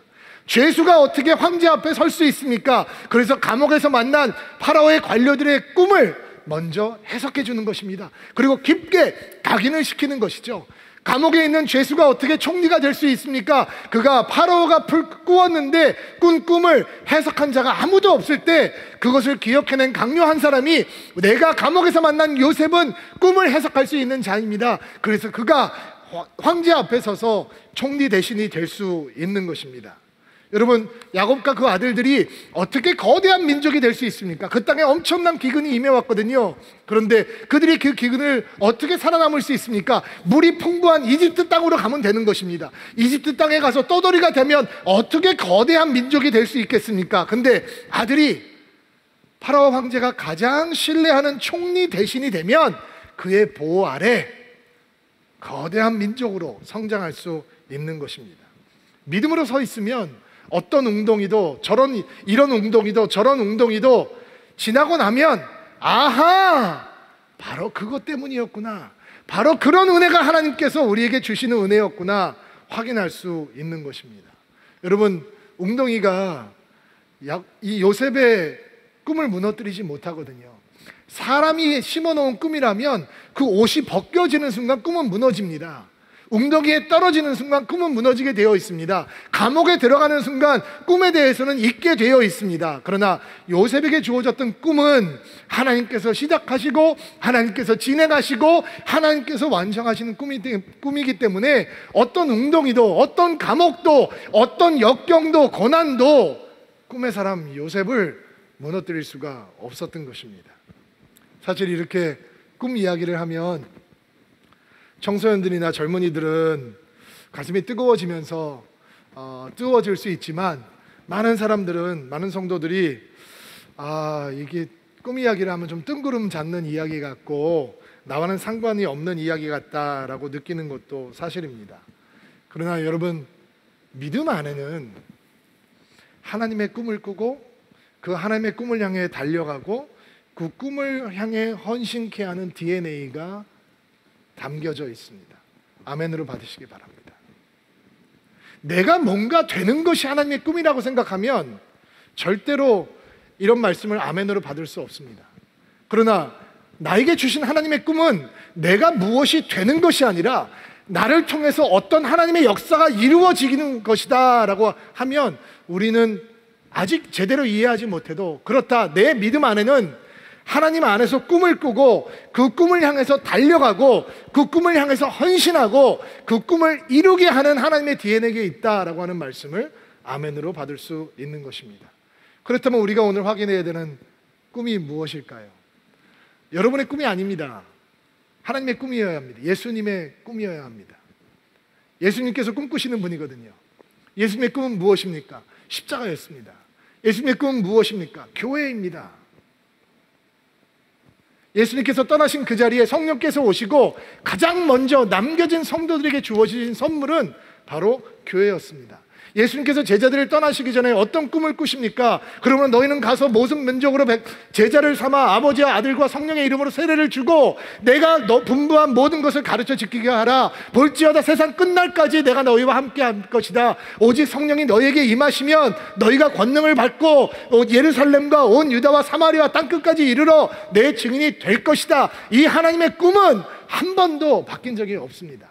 죄수가 어떻게 황제 앞에 설 수 있습니까? 그래서 감옥에서 만난 파라오의 관료들의 꿈을 먼저 해석해 주는 것입니다. 그리고 깊게 각인을 시키는 것이죠. 감옥에 있는 죄수가 어떻게 총리가 될 수 있습니까? 그가 파라오가 꾸었는데 꾼 꿈을 해석한 자가 아무도 없을 때 그것을 기억해낸 강요 한 사람이 내가 감옥에서 만난 요셉은 꿈을 해석할 수 있는 자입니다. 그래서 그가 황제 앞에 서서 총리 대신이 될 수 있는 것입니다. 여러분, 야곱과 그 아들들이 어떻게 거대한 민족이 될 수 있습니까? 그 땅에 엄청난 기근이 임해왔거든요. 그런데 그들이 그 기근을 어떻게 살아남을 수 있습니까? 물이 풍부한 이집트 땅으로 가면 되는 것입니다. 이집트 땅에 가서 떠돌이가 되면 어떻게 거대한 민족이 될 수 있겠습니까? 근데 아들이 파라오 황제가 가장 신뢰하는 총리 대신이 되면 그의 보호 아래 거대한 민족으로 성장할 수 있는 것입니다. 믿음으로 서 있으면 어떤 웅덩이도 이런 웅덩이도 저런 웅덩이도 지나고 나면 아하! 바로 그것 때문이었구나. 바로 그런 은혜가 하나님께서 우리에게 주시는 은혜였구나 확인할 수 있는 것입니다. 여러분, 웅덩이가 이 요셉의 꿈을 무너뜨리지 못하거든요. 사람이 심어놓은 꿈이라면 그 옷이 벗겨지는 순간 꿈은 무너집니다. 웅덩이에 떨어지는 순간 꿈은 무너지게 되어 있습니다. 감옥에 들어가는 순간 꿈에 대해서는 잊게 되어 있습니다. 그러나 요셉에게 주어졌던 꿈은 하나님께서 시작하시고 하나님께서 진행하시고 하나님께서 완성하시는 꿈이기 때문에 어떤 웅덩이도 어떤 감옥도 어떤 역경도 고난도 꿈의 사람 요셉을 무너뜨릴 수가 없었던 것입니다. 사실 이렇게 꿈 이야기를 하면 청소년들이나 젊은이들은 가슴이 뜨거워지면서 뜨거워질 수 있지만 많은 사람들은, 많은 성도들이 이게 꿈 이야기를 하면 좀 뜬구름 잡는 이야기 같고 나와는 상관이 없는 이야기 같다라고 느끼는 것도 사실입니다. 그러나 여러분, 믿음 안에는 하나님의 꿈을 꾸고 그 하나님의 꿈을 향해 달려가고 그 꿈을 향해 헌신케 하는 DNA가 담겨져 있습니다. 아멘으로 받으시기 바랍니다. 내가 뭔가 되는 것이 하나님의 꿈이라고 생각하면 절대로 이런 말씀을 아멘으로 받을 수 없습니다. 그러나 나에게 주신 하나님의 꿈은 내가 무엇이 되는 것이 아니라 나를 통해서 어떤 하나님의 역사가 이루어지는 것이다 라고 하면 우리는 아직 제대로 이해하지 못해도 그렇다, 내 믿음 안에는 하나님 안에서 꿈을 꾸고 그 꿈을 향해서 달려가고 그 꿈을 향해서 헌신하고 그 꿈을 이루게 하는 하나님의 DNA가 있다라고 하는 말씀을 아멘으로 받을 수 있는 것입니다. 그렇다면 우리가 오늘 확인해야 되는 꿈이 무엇일까요? 여러분의 꿈이 아닙니다. 하나님의 꿈이어야 합니다. 예수님의 꿈이어야 합니다. 예수님께서 꿈꾸시는 분이거든요. 예수님의 꿈은 무엇입니까? 십자가였습니다. 예수님의 꿈은 무엇입니까? 교회입니다. 예수님께서 떠나신 그 자리에 성령께서 오시고 가장 먼저 남겨진 성도들에게 주어진 선물은 바로 교회였습니다. 예수님께서 제자들을 떠나시기 전에 어떤 꿈을 꾸십니까? 그러면 너희는 가서 모성 면적으로 제자를 삼아 아버지와 아들과 성령의 이름으로 세례를 주고 내가 너 분부한 모든 것을 가르쳐 지키게 하라. 볼지어다 세상 끝날까지 내가 너희와 함께 할 것이다. 오직 성령이 너희에게 임하시면 너희가 권능을 받고 예루살렘과 온 유다와 사마리아 땅끝까지 이르러 내 증인이 될 것이다. 이 하나님의 꿈은 한 번도 바뀐 적이 없습니다.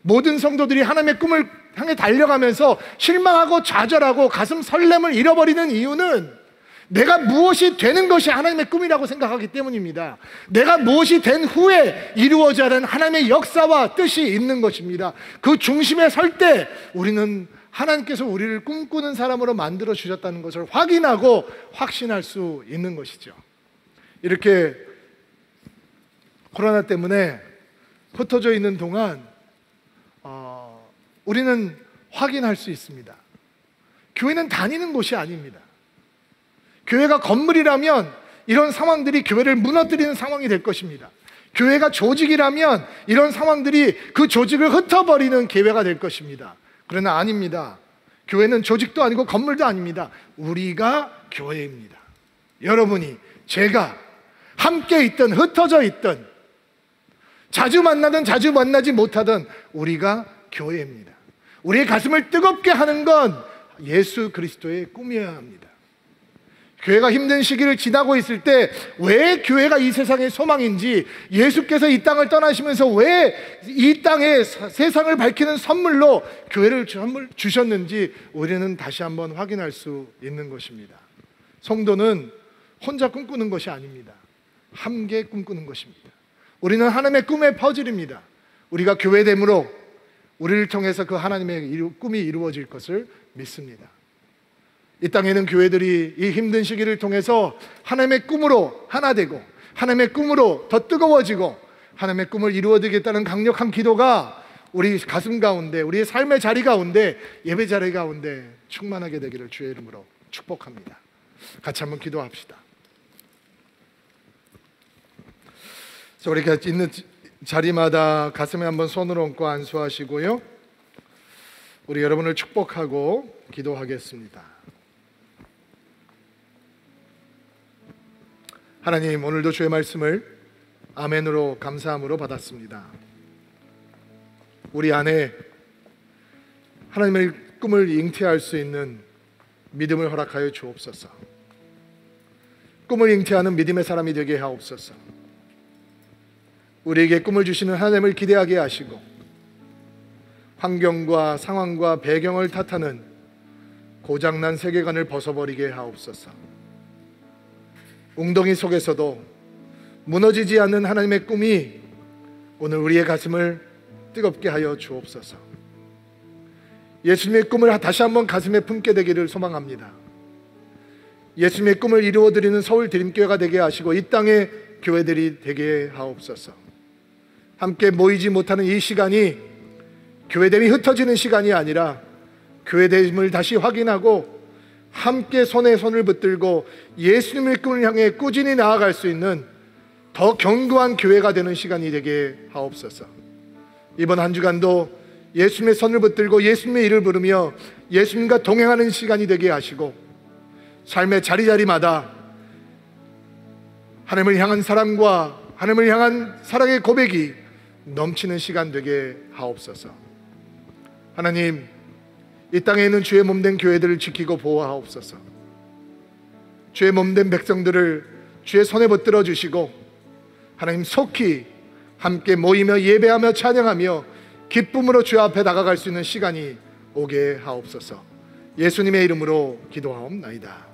모든 성도들이 하나님의 꿈을 향해 달려가면서 실망하고 좌절하고 가슴 설렘을 잃어버리는 이유는 내가 무엇이 되는 것이 하나님의 꿈이라고 생각하기 때문입니다. 내가 무엇이 된 후에 이루어져야 하는 하나님의 역사와 뜻이 있는 것입니다. 그 중심에 설 때 우리는 하나님께서 우리를 꿈꾸는 사람으로 만들어 주셨다는 것을 확인하고 확신할 수 있는 것이죠. 이렇게 코로나 때문에 흩어져 있는 동안 우리는 확인할 수 있습니다. 교회는 다니는 곳이 아닙니다. 교회가 건물이라면 이런 상황들이 교회를 무너뜨리는 상황이 될 것입니다. 교회가 조직이라면 이런 상황들이 그 조직을 흩어버리는 기회가 될 것입니다. 그러나 아닙니다. 교회는 조직도 아니고 건물도 아닙니다. 우리가 교회입니다. 여러분이, 제가 함께 있든 흩어져 있든 자주 만나든 자주 만나지 못하든 우리가 교회입니다. 우리의 가슴을 뜨겁게 하는 건 예수 그리스도의 꿈이어야 합니다. 교회가 힘든 시기를 지나고 있을 때 왜 교회가 이 세상의 소망인지, 예수께서 이 땅을 떠나시면서 왜 이 땅에 세상을 밝히는 선물로 교회를 주셨는지 우리는 다시 한번 확인할 수 있는 것입니다. 성도는 혼자 꿈꾸는 것이 아닙니다. 함께 꿈꾸는 것입니다. 우리는 하나님의 꿈의 퍼즐입니다. 우리가 교회됨으로 우리를 통해서 그 하나님의 꿈이 이루어질 것을 믿습니다. 이 땅에는 교회들이 이 힘든 시기를 통해서 하나님의 꿈으로 하나 되고 하나님의 꿈으로 더 뜨거워지고 하나님의 꿈을 이루어드리겠다는 강력한 기도가 우리 가슴 가운데, 우리의 삶의 자리 가운데, 예배 자리 가운데 충만하게 되기를 주의 이름으로 축복합니다. 같이 한번 기도합시다. 우리가 있는 자리마다 가슴에 한번 손을 얹고 안수하시고요, 우리 여러분을 축복하고 기도하겠습니다. 하나님, 오늘도 주의 말씀을 아멘으로 감사함으로 받았습니다. 우리 안에 하나님의 꿈을 잉태할 수 있는 믿음을 허락하여 주옵소서. 꿈을 잉태하는 믿음의 사람이 되게 하옵소서. 우리에게 꿈을 주시는 하나님을 기대하게 하시고 환경과 상황과 배경을 탓하는 고장난 세계관을 벗어버리게 하옵소서. 웅덩이 속에서도 무너지지 않는 하나님의 꿈이 오늘 우리의 가슴을 뜨겁게 하여 주옵소서. 예수님의 꿈을 다시 한번 가슴에 품게 되기를 소망합니다. 예수님의 꿈을 이루어드리는 서울 드림교회가 되게 하시고 이 땅의 교회들이 되게 하옵소서. 함께 모이지 못하는 이 시간이 교회됨이 흩어지는 시간이 아니라 교회됨을 다시 확인하고 함께 손에 손을 붙들고 예수님의 꿈을 향해 꾸준히 나아갈 수 있는 더 견고한 교회가 되는 시간이 되게 하옵소서. 이번 한 주간도 예수님의 손을 붙들고 예수님의 이름을 부르며 예수님과 동행하는 시간이 되게 하시고 삶의 자리자리마다 하나님을 향한 사랑과 하나님을 향한 사랑의 고백이 넘치는 시간 되게 하옵소서. 하나님, 이 땅에 있는 주의 몸된 교회들을 지키고 보호하옵소서. 주의 몸된 백성들을 주의 손에 붙들어 주시고 하나님, 속히 함께 모이며 예배하며 찬양하며 기쁨으로 주 앞에 다가갈 수 있는 시간이 오게 하옵소서. 예수님의 이름으로 기도하옵나이다.